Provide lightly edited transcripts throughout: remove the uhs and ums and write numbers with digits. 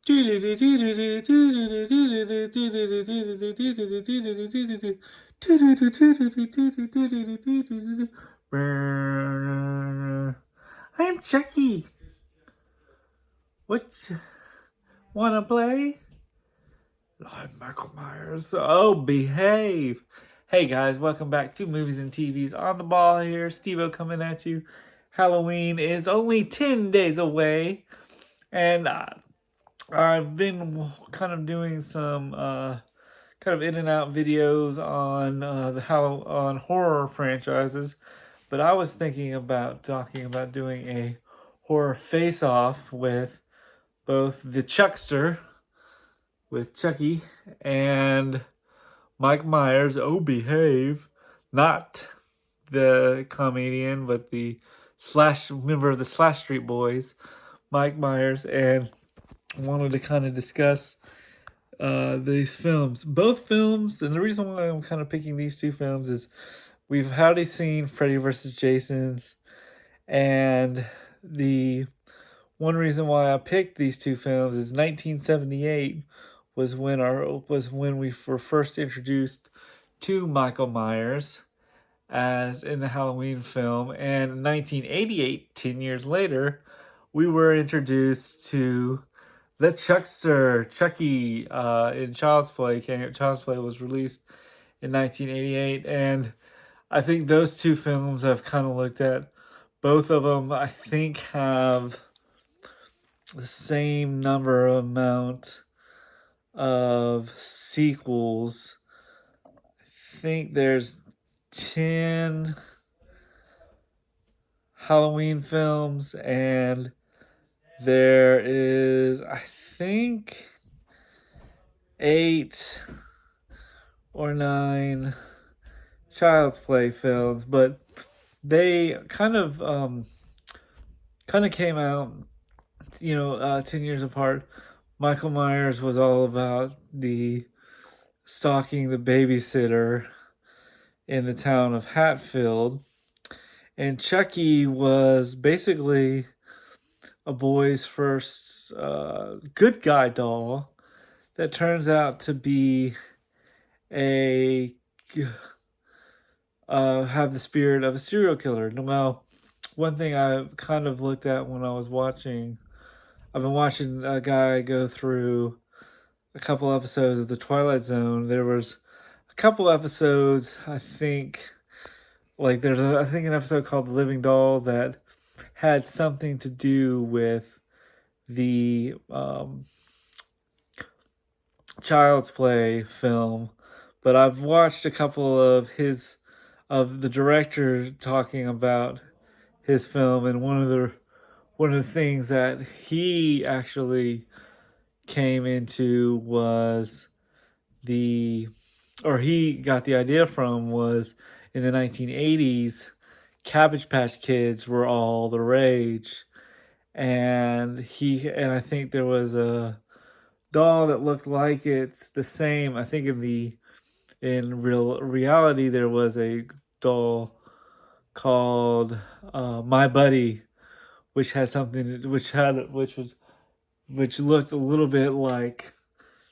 I'm Chucky. What? Wanna play? I'm Michael Myers. Oh, behave. Hey guys, welcome back to Movies and TVs on the ball here. Steve-O coming at you. Halloween is only 10 days away. And I've been kind of doing some kind of in and out videos on on horror franchises, but I was thinking about talking about doing a horror face-off with both the Chuckster with Chucky and Mike Myers. Oh, behave! Not the comedian, but the slash member of the Slash Street Boys, Mike Myers, and wanted to kind of discuss these films. Both films, and the reason why I'm kind of picking these two films is we've already seen Freddy versus Jason's, and the one reason why I picked these two films is 1978 was when we were first introduced to Michael Myers as in the Halloween film, and in 1988, 10 years later, we were introduced to the Chuckster, Chucky, in Child's Play. Child's Play was released in 1988, and I think those two films I've kind of looked at. Both of them, I think, have the same amount of sequels. I think there's 10 Halloween films, and there is, I think, 8 or 9 Child's Play films, but they kind of came out, 10 years apart. Michael Myers was all about the stalking the babysitter in the town of Hatfield, and Chucky was basically a boy's first good guy doll that turns out to be a have the spirit of a serial killer. Well, one thing I kind of looked at when I was watching, I've been watching a guy go through a couple episodes of The Twilight Zone. There was a couple episodes, I think, like there's an episode called The Living Doll that had something to do with the Child's Play film, but I've watched a couple of the director talking about his film, and one of the things that he actually came into was he got the idea from was in the 1980s, Cabbage Patch Kids were all the rage, and I think there was a doll that looked like it's the same. I think in real reality there was a doll called My Buddy, which had something which looked a little bit like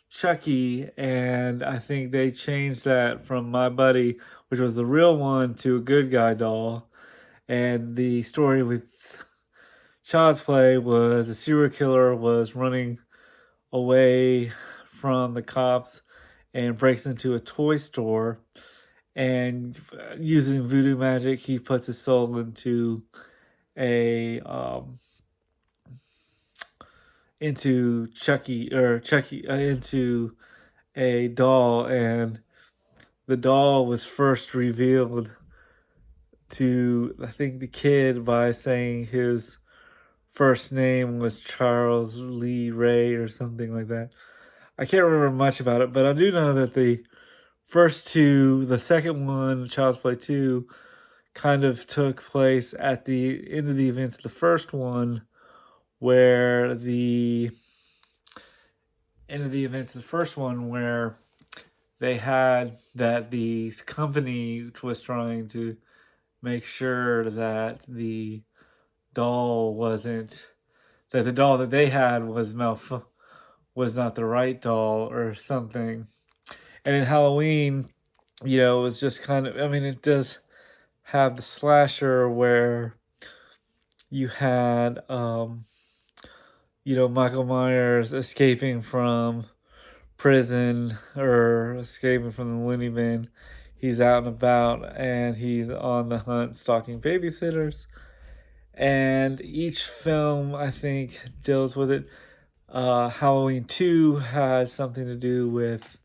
Chucky, and I think they changed that from My Buddy, which was the real one, to a good guy doll. And the story with Child's Play was a serial killer was running away from the cops and breaks into a toy store, and using voodoo magic he puts his soul into Chucky into a doll, and the doll was first revealed to, I think, the kid by saying his first name was Charles Lee Ray or something like that. I can't remember much about it, but I do know that the second one, Child's Play 2, kind of took place at the end of the events of the first one, where they had that the company was trying to make sure that the doll that they had was not the right doll or something. And in Halloween, it was just kind of, I mean, it does have the slasher where you had, Michael Myers escaping from prison or escaping from the loony bin. He's out and about and he's on the hunt stalking babysitters. And each film, I think, deals with it. Halloween 2 has something to do with.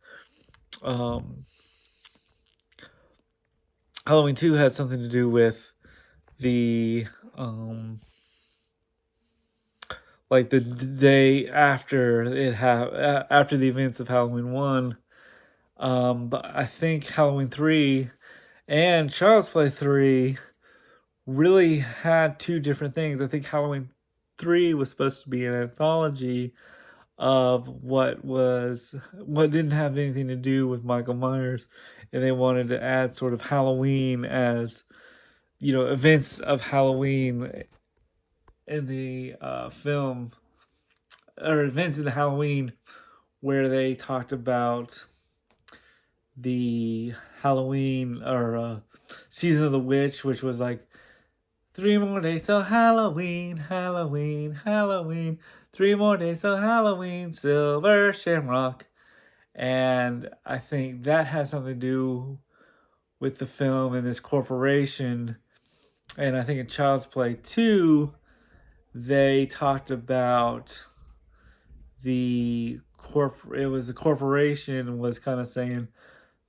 Halloween 2 had something to do with the. Like the day after after the events of Halloween 1. But I think Halloween 3 and Child's Play 3 really had two different things. I think Halloween 3 was supposed to be an anthology of what didn't have anything to do with Michael Myers, and they wanted to add sort of Halloween as events of Halloween in the film, or events in the Halloween where they talked about the Halloween or season of the witch, which was like 3 more days till Halloween, Halloween, Halloween. 3 more days till Halloween, Silver Shamrock. And I think that has something to do with the film and this corporation. And I think in Child's Play 2, they talked about the corporation was kind of saying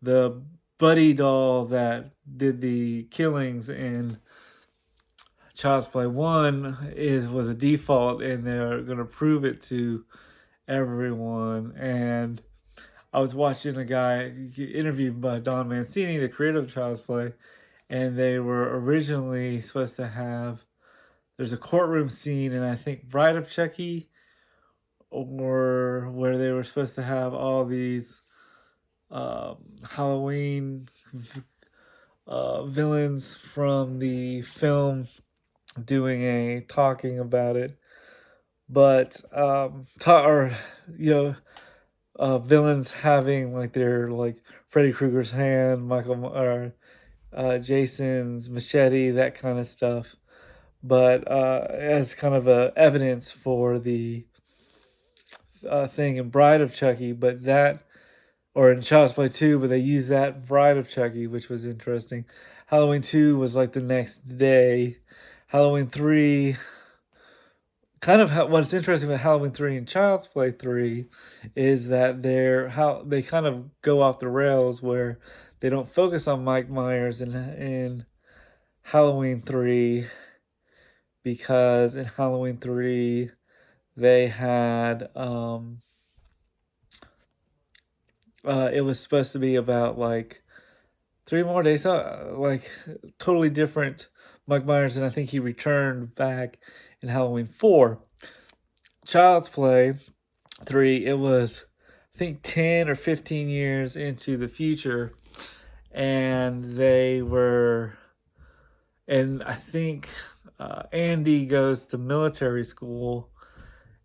the buddy doll that did the killings in Child's Play 1 was a default, and they're going to prove it to everyone. And I was watching a guy interviewed by Don Mancini, the creator of Child's Play, and they were originally supposed to have, there's a courtroom scene, and I think Bride of Chucky, or where they were supposed to have all these Halloween villains from the film talking about it, but villains having like their like Freddy Krueger's hand, Michael or Jason's machete, that kind of stuff, but as kind of a evidence for the thing in Bride of Chucky, but that, or in Child's Play 2, but they used that Bride of Chucky, which was interesting. Halloween 2 was like the next day. Halloween 3, what's interesting about Halloween 3 and Child's Play 3 is that they kind of go off the rails where they don't focus on Mike Myers in Halloween 3, because in Halloween 3 they had it was supposed to be about like 3 more days, like totally different Mike Myers, and I think he returned back in Halloween 4. Child's Play 3, it was, I think, 10 or 15 years into the future, and I think Andy goes to military school,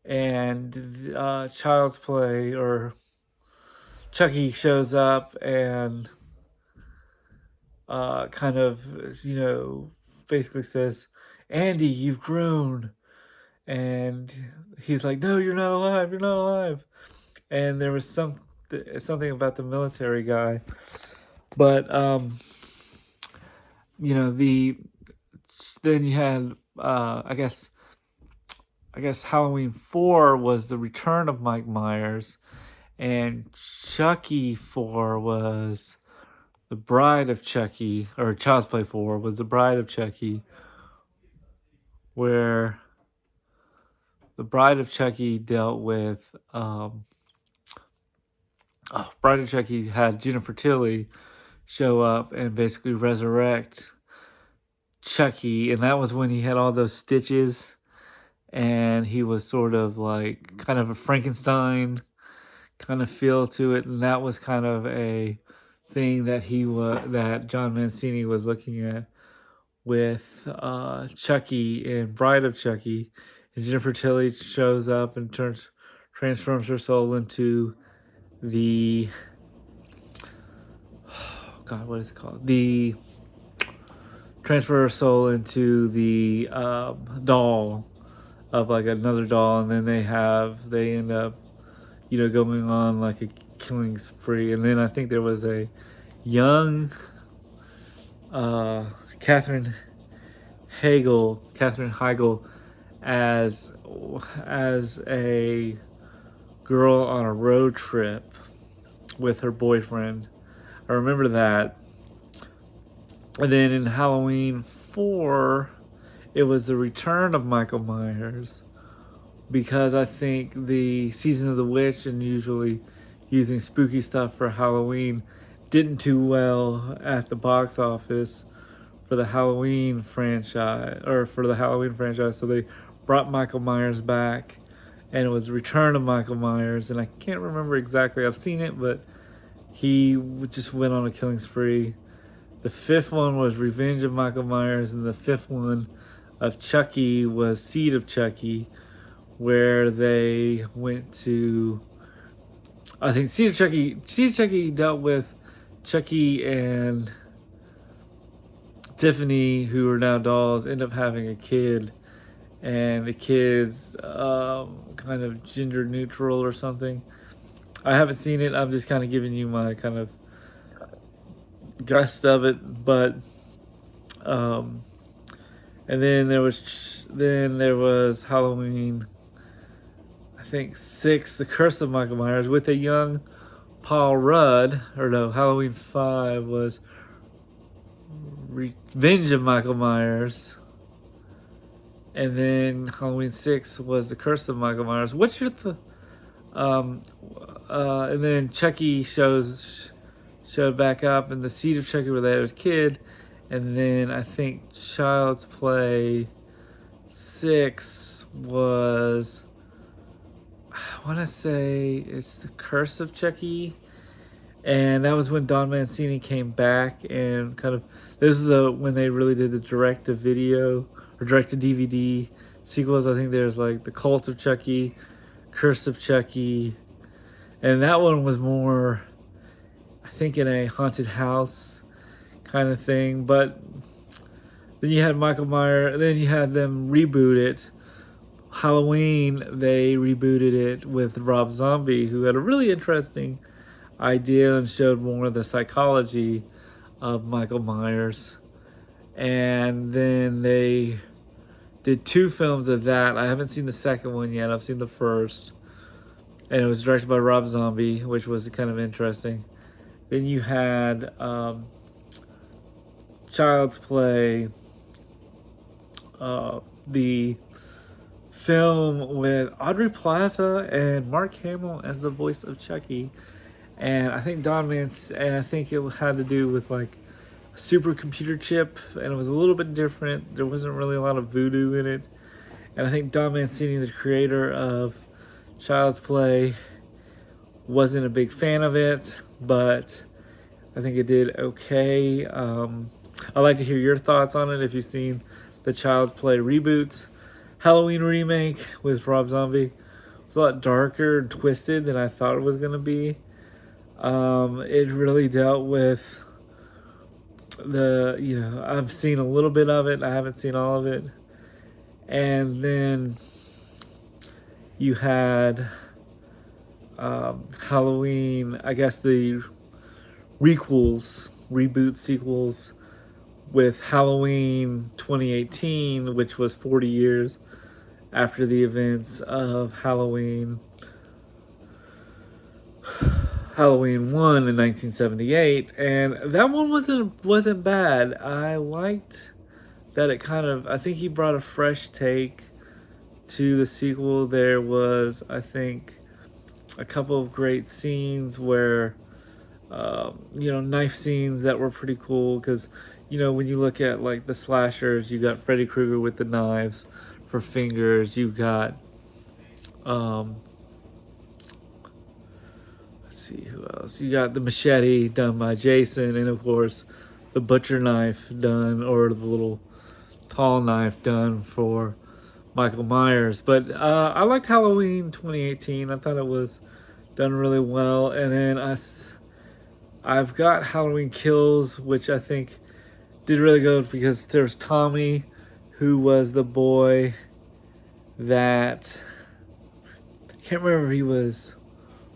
and Child's Play, or Chucky, shows up and kind of, basically says, Andy, you've grown. And he's like, no, you're not alive. You're not alive. And there was something about the military guy. But, then you had, I guess Halloween 4 was the return of Mike Myers. And Chucky 4 was the Bride of Chucky, or Child's Play 4 was the Bride of Chucky, where the Bride of Chucky dealt with, Bride of Chucky had Jennifer Tilly show up and basically resurrect Chucky, and that was when he had all those stitches, and he was sort of like kind of a Frankenstein kind of feel to it, and that was kind of a thing that John Mancini was looking at with Chucky and Bride of Chucky. And Jennifer Tilly shows up and transforms her soul into the, oh God, what is it called? The transfer her soul into the doll of like another doll, and then they end up, going on like a killing spree. And then I think there was a young Catherine Heigl as a girl on a road trip with her boyfriend. I remember that. And then in Halloween 4, it was the return of Michael Myers, because I think the Season of the Witch and usually using spooky stuff for Halloween didn't do well at the box office for the Halloween franchise, so they brought Michael Myers back, and it was Return of Michael Myers, and I can't remember exactly. I've seen it, but he just went on a killing spree. The 5th one was Revenge of Michael Myers, and the 5th one of Chucky was Seed of Chucky, where they went to, I think Seed of Chucky dealt with Chucky and Tiffany, who are now dolls, end up having a kid, and the kid's kind of gender neutral or something. I haven't seen it. I'm just kind of giving you my kind of gust of it, but and then there was Halloween, I think 6, The Curse of Michael Myers, with a young Paul Rudd. Or no, Halloween 5 was Revenge of Michael Myers, and then Halloween 6 was The Curse of Michael Myers. What's your and then Chucky showed back up in the Seed of Chucky, where they had a kid. And then I think Child's Play 6 was, I want to say it's The Curse of Chucky. And that was when Don Mancini came back, and kind of, this is when they really did the direct-to-video or direct-to-DVD sequels. I think there's like The Cult of Chucky, Curse of Chucky, and that one was more, I think, in a haunted house kind of thing. But then you had Michael Myers, then you had them reboot it. Halloween, they rebooted it with Rob Zombie, who had a really interesting idea and showed more of the psychology of Michael Myers. And then they did 2 films of that. I haven't seen the second one yet. I've seen the first. And it was directed by Rob Zombie, which was kind of interesting. Then you had Child's Play, the film with Aubrey Plaza and Mark Hamill as the voice of Chucky. And I think and I think it had to do with like a supercomputer chip, and it was a little bit different. There wasn't really a lot of voodoo in it. And I think Don Mancini, the creator of Child's Play, wasn't a big fan of it, but I think it did okay. I'd like to hear your thoughts on it if you've seen the Child's Play reboots. Halloween remake with Rob Zombie was a lot darker and twisted than I thought it was going to be. It really dealt with I've seen a little bit of it. I haven't seen all of it. And then you had Halloween, I guess the reboot sequels with Halloween 2018, which was 40 years after the events of Halloween 1 in 1978, and that one wasn't bad. I liked that it kind of, I think he brought a fresh take to the sequel. There was, I think, a couple of great scenes where, knife scenes that were pretty cool, because, when you look at like the slashers, you got Freddy Krueger with the knives for fingers, you got, let's see who else. You got the machete done by Jason, and of course the butcher knife done, or the little tall knife done for Michael Myers. But I liked Halloween 2018. I thought it was done really well. And then I've got Halloween Kills, which I think did really good because there's Tommy, who was the boy that I can't remember if he was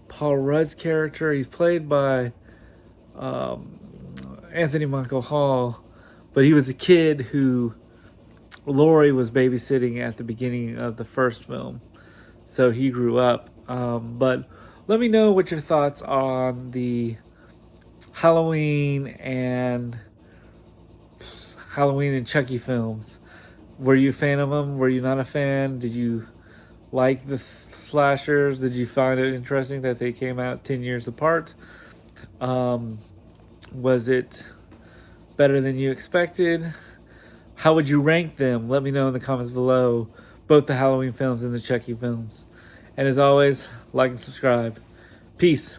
Paul Rudd's character. He's played by Anthony Michael Hall, but he was a kid who Laurie was babysitting at the beginning of the first film, so he grew up. But let me know what your thoughts on the Halloween and Chucky films. Were you a fan of them? Were you not a fan? Did you like the slashers? Did you find it interesting that they came out 10 years apart? Was it better than you expected? How would you rank them? Let me know in the comments below, both the Halloween films and the Chucky films. And as always, like and subscribe. Peace.